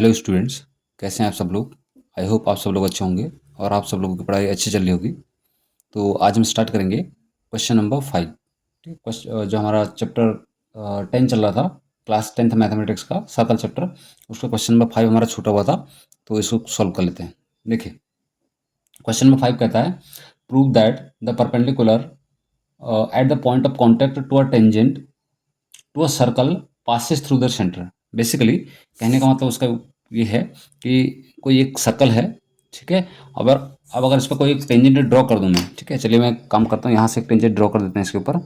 Hello students, कैसे हैं आप सब लोग। आई होप आप सब लोग अच्छे होंगे और आप सब लोगों की पढ़ाई अच्छी चल रही होगी। तो आज हम स्टार्ट करेंगे क्वेश्चन नंबर 5। ठीक, जो हमारा चैप्टर 10 चल रहा था, क्लास 10th मैथमेटिक्स का सर्कल चैप्टर, उसका क्वेश्चन नंबर 5 हमारा छूटा हुआ था। तो इसको सॉल्व कर लेते हैं। देखिए, क्वेश्चन नंबर 5 कहता है, prove that the perpendicular at the point of contact to a tangent to a circle passes through the centre. Basically कहने का मतलब उसका ये है कि कोई एक सर्कल है, ठीक है। अगर अब अगर इस पर कोई एक टेंजेंट ड्रॉ कर दूं मैं, ठीक है, चलिए मैं काम करता हूँ, यहाँ से एक टेंजेंट ड्रॉ कर देते हैं इसके ऊपर।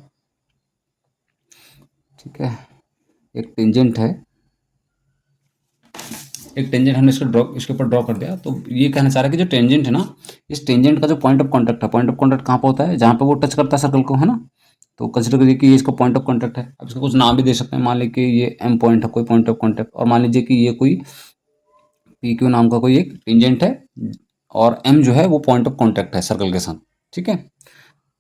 ठीक है, एक टेंजेंट है, एक टेंजेंट हमने इसके ऊपर ड्रॉ कर दिया। तो ये कहना चाह रहा है कि जो टेंजेंट है ना, इस टेंजेंट का जो पॉइंट ऑफ कॉन्टैक्ट है, पॉइंट ऑफ कॉन्टैक्ट कहाँ पर होता है, जहाँ पे वो टच करता है सर्कल को, है ना। तो कंसिडर करिए कि ये इसका पॉइंट ऑफ कॉन्टैक्ट है। अब इसका कुछ नाम भी दे सकते हैं, मान लीजिए कि ये एम पॉइंट है, कोई पॉइंट ऑफ कॉन्टैक्ट, और मान लीजिए कि ये कोई पी क्यू नाम का कोई एक टेंजेंट है, और एम जो है वो पॉइंट ऑफ कॉन्टैक्ट है सर्कल के साथ। ठीक है,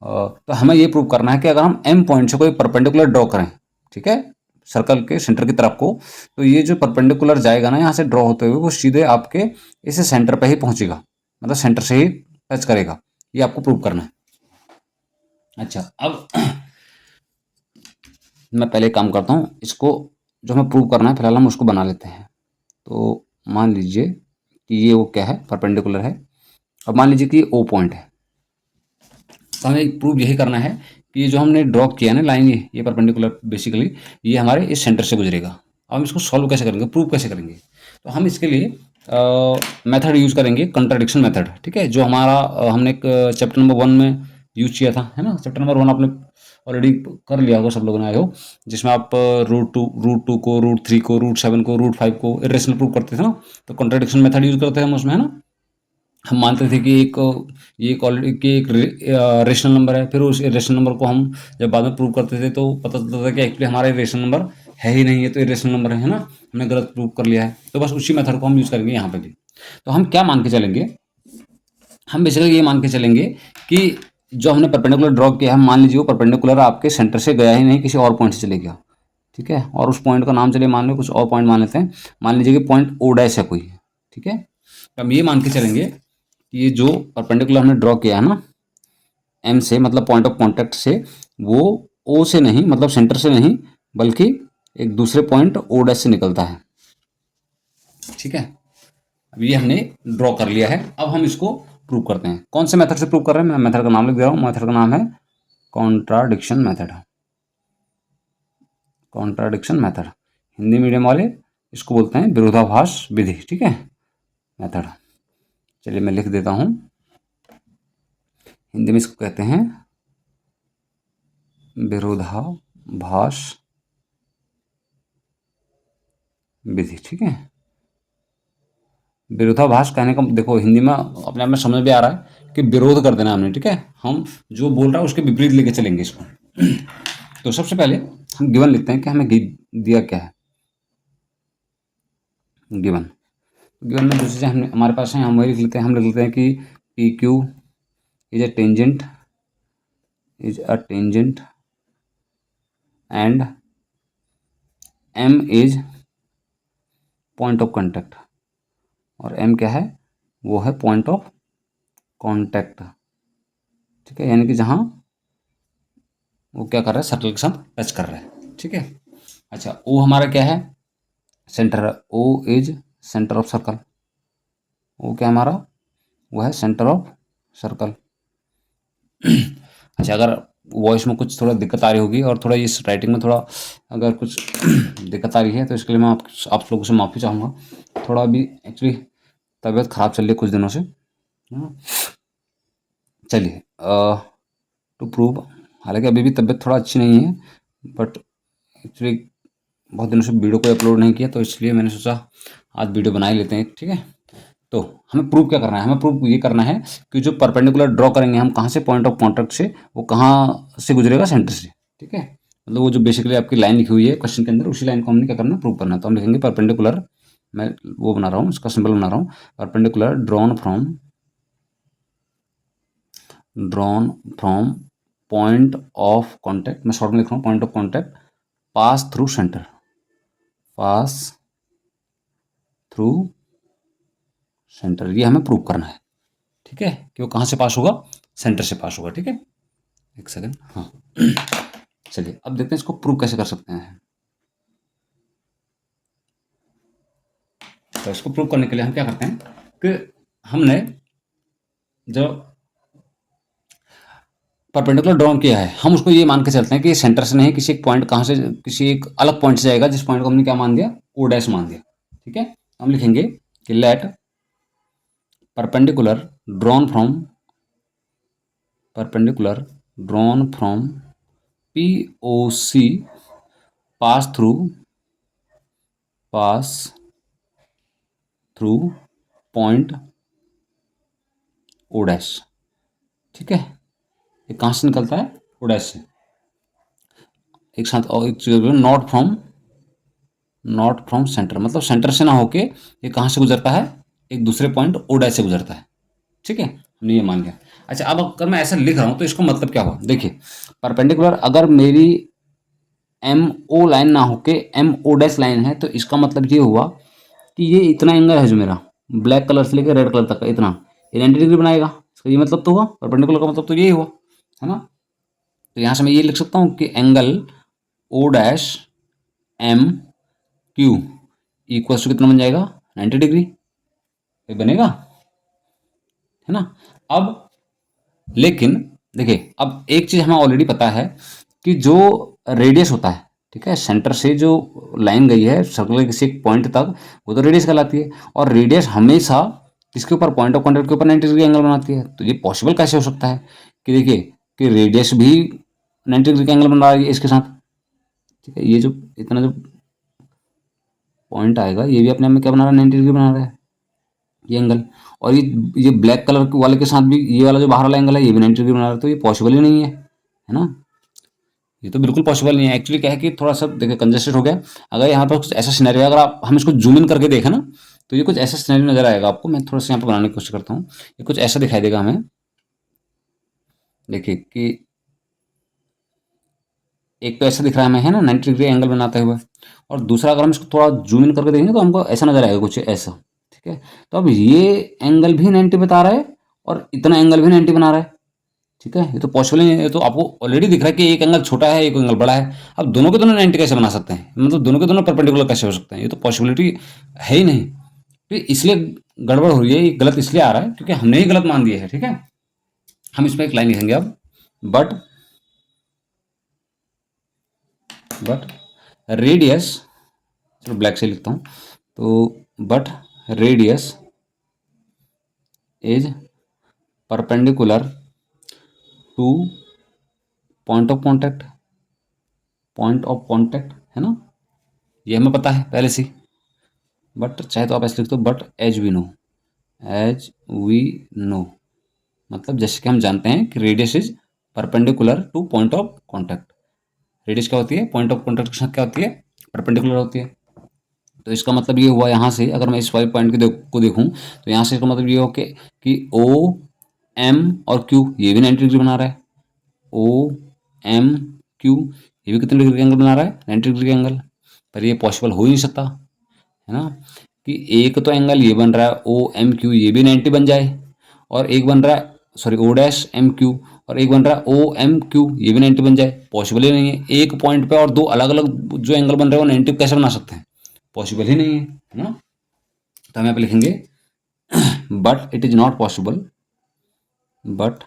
तो हमें ये प्रूव करना है कि अगर हम एम पॉइंट से कोई परपेंडिकुलर ड्रॉ करें, ठीक है, सर्कल के सेंटर की तरफ को, तो ये जो परपेंडिकुलर जाएगा ना यहाँ से ड्रॉ होते हुए, वो सीधे आपके इस सेंटर पे ही पहुंचेगा, मतलब सेंटर से ही टच करेगा। ये आपको प्रूव करना है। अच्छा, अब मैं पहले काम करता हूँ, इसको जो हमें प्रूव करना है फिलहाल हम उसको बना लेते हैं। तो मान लीजिए कि ये वो क्या है, परपेंडिकुलर है। अब मान लीजिए कि ओ पॉइंट है, तो हमें प्रूव यही करना है कि ये जो हमने ड्रॉ किया ना लाइन, ये परपेंडिकुलर बेसिकली ये हमारे इस सेंटर से गुजरेगा। अब हम इसको सॉल्व कैसे करेंगे, प्रूव कैसे करेंगे। तो हम इसके लिए मेथड यूज़ करेंगे, कंट्राडिक्शन मेथड। ठीक है, जो हमारा हमने एक चैप्टर नंबर 1 में यूज किया था, है ना। चैप्टर नंबर 1 आपने ऑलरेडी कर लिया होगा, सब लोगों ने, आए हो, जिसमें आप रूट टू को, रूट 3 को, रूट 7 को, रूट 5 को इरेशनल प्रूव करते थे ना। तो कंट्राडिक्शन मेथड यूज करते हैं हम उसमें, है ना। हम मानते थे कि ये एक ऑलरेडी कि एक रेशनल नंबर है, फिर उस रेशनल नंबर को हम जब बाद में प्रूव करते थे तो पता चलता था कि एक्चुअली हमारा रेशनल नंबर है ही नहीं है, तो इरेशनल नंबर है ना, हमने गलत प्रूव कर लिया है। तो बस उसी मेथड को हम यूज़ करेंगे यहाँ पे भी। तो हम क्या मान के चलेंगे, हम बेसिकली ये मान के चलेंगे कि जो हमने परपेंडिकुलर ड्रॉ किया है, मान लीजिए वो परपेंडिकुलर आपके सेंटर से गया ही नहीं, किसी और पॉइंट से चले गया। ठीक है, और उस पॉइंट का नाम चलिए मान लो कुछ और पॉइंट मान लेते हैं, मान लीजिए कि पॉइंट ओ डैश है कोई। ठीक है, तो हम ये मान के चलेंगे कि ये जो परपेंडिकुलर हमने ड्रॉ किया है ना, एम से मतलब पॉइंट ऑफ कॉन्टैक्ट से, वो ओ से नहीं, मतलब सेंटर से नहीं, बल्कि एक दूसरे पॉइंट ओ डैश से निकलता है। ठीक है, अब ये हमने ड्रॉ कर लिया है। अब हम इसको प्रूव करते हैं। कौन से मेथड से प्रूव कर रहे हैं, मैं मेथड का नाम लिख दे रहा हूँ। मेथड का नाम है contradiction method. Contradiction method, Hindi medium वाले इसको बोलते हैं विरोधाभास विधि। ठीक है, मेथड, चलिए मैं लिख देता हूँ, हिंदी में इसको कहते हैं विरोधाभास विधि। ठीक है, विरोधाभास कहने का देखो, हिंदी में अपने आप में समझ भी आ रहा है कि विरोध कर देना हमने। ठीक है, हम जो बोल रहा है उसके विपरीत लेके चलेंगे इसको। तो सबसे पहले हम गिवन लिखते हैं कि हमें दिया क्या है। गिवन, गिवन में जो चीज़ें हमने हमारे पास हैं हम वही लिख लेते हैं। हम लिख लेते हैं कि P Q is a tangent, and M is point of contact, और एम क्या है, वो है पॉइंट ऑफ कॉन्टैक्ट। ठीक है, यानी कि जहाँ वो क्या कर रहा है, सर्कल के साथ टच कर रहा है। ठीक है, अच्छा, ओ हमारा क्या है, सेंटर है। O is centre of circle. O क्या हमारा, वो है सेंटर ऑफ सर्कल। अच्छा, अगर वॉइस में कुछ थोड़ा दिक्कत आ रही होगी और थोड़ा इस राइटिंग में थोड़ा अगर कुछ दिक्कत आ रही है, तो इसके लिए मैं आप लोगों से माफ़ी चाहूँगा। थोड़ा अभी एक्चुअली तबीयत ख़राब चल रही है कुछ दिनों से। चलिए, टू प्रूव, हालांकि अभी भी तबीयत थोड़ा अच्छी नहीं है, बट एक्चुअली बहुत दिनों से वीडियो को अपलोड नहीं किया, तो इसलिए मैंने सोचा आज वीडियो बना ही लेते हैं। ठीक है, तो हमें प्रूव क्या करना है, हमें प्रूव ये करना है कि जो परपेंडिकुलर ड्रॉ करेंगे हम कहाँ से, पॉइंट ऑफ कॉन्टैक्ट से, वो कहाँ से गुजरेगा, सेंटर से। ठीक है, मतलब वो जो बेसिकली आपकी लाइन लिखी हुई है क्वेश्चन के अंदर, उसी लाइन को हमने क्या करना है, प्रूव करना है। तो हम लिखेंगे परपेंडिकुलर, मैं वो बना रहा हूँ, इसका सिंबल बना रहा हूँ, perpendicular drawn from point of contact, मैं शॉर्ट में लिख रहा हूँ, point of contact pass through centre, pass through centre, ये हमें प्रूव करना है, ठीक है, कि वो कहाँ से पास होगा, सेंटर से पास होगा, ठीक है। एक सेकंड, हाँ चलिए अब देखते हैं इसको प्रूव कैसे कर सकते हैं। तो इसको प्रूव करने के लिए हम क्या करते हैं कि हमने जो परपेंडिकुलर ड्रॉ किया है, हम उसको ये मान के चलते हैं कि सेंटर से नहीं, किसी एक पॉइंट कहाँ से, किसी एक अलग पॉइंट से जाएगा, जिस पॉइंट को हमने क्या मान दिया, ओ डैश मान दिया, ठीक है। हम लिखेंगे कि let perpendicular drawn from P O C pass through point O dash, ठीक है। ये कहाँ से निकलता है, ओ डैश से। एक साथ और एक चीज, नॉट फ्रॉम सेंटर, मतलब सेंटर से ना होके ये कहाँ से गुजरता है, एक दूसरे पॉइंट ओ डैश से गुजरता है, ठीक है, हमने ये मान लिया। अच्छा अब अगर मैं ऐसा लिख रहा हूँ तो इसको मतलब क्या हुआ, देखिए परपेंडिकुलर अगर मेरी एम ओ लाइन ना होके एम ओ डैश लाइन है, तो इसका मतलब ये हुआ कि ये इतना एंगल है जो मेरा ब्लैक कलर से लेकर रेड कलर तक का इतना, ये 90 डिग्री बनाएगा, इसका ये मतलब तो हुआ, परपेंडिकुलर का मतलब तो यही हुआ, है ना। तो यहाँ से मैं ये लिख सकता हूँ कि angle O dash M Q equal to कितना बन जाएगा, 90 डिग्री, ये बनेगा, है ना। अब लेकिन देखिए अब एक चीज हमें ऑलरेडी पता है कि जो रेडियस होता है, ठीक है, सेंटर से जो लाइन गई है सर्कुलर किसी एक पॉइंट तक, वो तो रेडियस कहलाती है, और रेडियस हमेशा किसके ऊपर, पॉइंट ऑफ कॉन्टैक्ट के ऊपर 90 डिग्री एंगल बनाती है। तो ये पॉसिबल कैसे हो सकता है कि देखिए कि रेडियस भी 90 डिग्री का एंगल बना रही है इसके साथ, ठीक है। ये जो इतना जो पॉइंट आएगा ये भी अपने आप में क्या बना रहा है, 90 डिग्री बना रहा है ये एंगल, और ये ब्लैक कलर वाले के साथ भी ये वाला जो बाहर वाला एंगल है ये भी 90 डिग्री बना रहा है, तो ये पॉसिबल ही नहीं है ना। ये तो बिल्कुल पॉसिबल नहीं है। एक्चुअली क्या है कि थोड़ा सा देखिए कंजेस्टेड हो गया। अगर यहाँ पर कुछ ऐसा सिनेरियो है, अगर आप हम इसको जूम इन करके देखें ना, तो ये कुछ ऐसा सिनेरियो नजर आएगा आपको। मैं थोड़ा सा यहाँ पर बनाने की कोशिश करता हूँ। ये कुछ ऐसा दिखाई देगा हमें, देखिए कि एक तो ऐसा दिख रहा है हमें, है ना, 90 डिग्री एंगल बनाते हुए, और दूसरा अगर हम इसको थोड़ा जूम इन करके देखेंगे तो हमको ऐसा नजर आएगा कुछ ऐसा, ठीक है। तो अब ये एंगल भी 90 बता रहा है और इतना एंगल भी 90 बना रहा है, ठीक है। ये तो पॉसिबल ही नहीं है। तो आपको ऑलरेडी दिख रहा है कि एक एंगल छोटा है, एक एंगल बड़ा है। अब दोनों के दोनों 90 कैसे बना सकते हैं, मतलब दोनों के दोनों परपेंडिकुलर कैसे हो सकते हैं, ये तो पॉसिबिलिटी है ही नहीं। तो इसलिए गड़बड़ हो रही है, ये गलत इसलिए आ रहा है क्योंकि हमने ही गलत मान दिया है, ठीक है। हम इसमें एक लाइन लिखेंगे अब, बट रेडियस, चलो ब्लैक से लिखता हूँ, तो but radius is perpendicular two point of contact, है ना, ये हमें पता है पहले से। बट चाहे तो आप ऐसे लिख दो, बट एज वी नो, मतलब जैसे कि हम जानते हैं कि radius is perpendicular two point of contact. Radius क्या होती है, पॉइंट ऑफ कॉन्टैक्ट के साथ क्या होती है, परपेंडिकुलर होती है। तो इसका मतलब ये हुआ यहाँ से, अगर मैं इस वाले पॉइंट को देखूँ तो यहाँ से इसका मतलब ये हो कि ओ एम और क्यू ये भी 90 डिग्री बना रहा है, ओ एम क्यू ये भी कितने डिग्री का एंगल बना रहा है, 90 डिग्री का एंगल। पर ये पॉसिबल हो ही नहीं सकता, है ना, कि एक तो एंगल ये बन रहा है ओ एम क्यू ये भी 90 बन जाए, और एक बन रहा है sorry O dash M Q, और एक बन रहा है ओ एम क्यू ये भी 90 बन जाए। पॉसिबल ही नहीं है। एक पॉइंट पे और दो अलग अलग जो एंगल बन रहे हैं वो 90 कैसे बना सकते हैं, पॉसिबल ही नहीं है ना। तो हम यहाँ पे लिखेंगे but it is not possible, but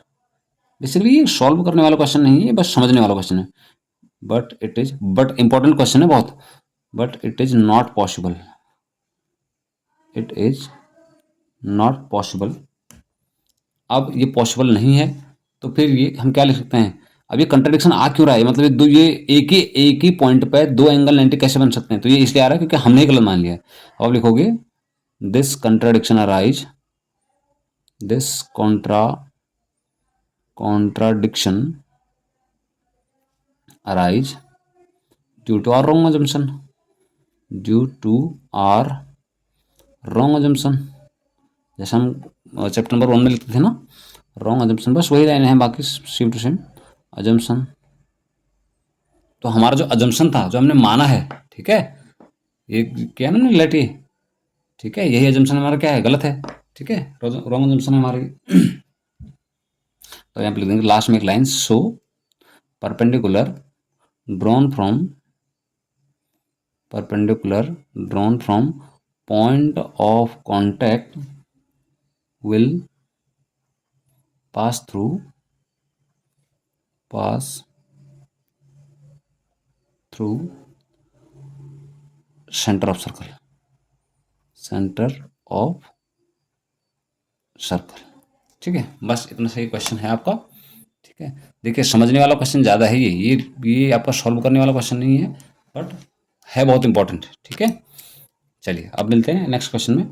basically ये सॉल्व करने वाला क्वेश्चन नहीं है, बस समझने वाला क्वेश्चन है। बट इंपॉर्टेंट क्वेश्चन है बहुत। But it is not possible, it is not possible. अब ये पॉसिबल नहीं है तो फिर ये हम क्या लिख सकते हैं, अब ये कंट्रडिक्शन आ क्यों रहा है, मतलब ये दो, ये एक ही पॉइंट पे दो एंगल 90 कैसे बन सकते हैं, तो ये इसलिए आ रहा है क्योंकि हमने गलत मान लिया है। अब आप लिखोगे this contradiction arise, this contradiction arise due to our wrong assumption, due to our wrong assumption। जैसे हम चैप्टर नंबर 1 में लिखते थे ना, रॉन्ग अजम्पशन, बस वही लाइन है, बाकी सेम टू सेम अजम्पशन। तो हमारा जो अजम्पशन था, जो हमने माना है, ठीक है, ये क्या ना लेट, ठीक है, यही एजम्पशन हमारा क्या है, गलत है। ठीक है, रॉन्ग एजम्पशन है हमारी। तो यहाँ पे लिख देंगे लास्ट में एक line, so perpendicular drawn from point of contact will pass through centre of circle. ठीक है, बस इतना सही क्वेश्चन है आपका। ठीक है, देखिए समझने वाला क्वेश्चन ज़्यादा है, ये आपका सॉल्व करने वाला क्वेश्चन नहीं है, बट है बहुत इंपॉर्टेंट। ठीक है, चलिए अब मिलते हैं नेक्स्ट क्वेश्चन में।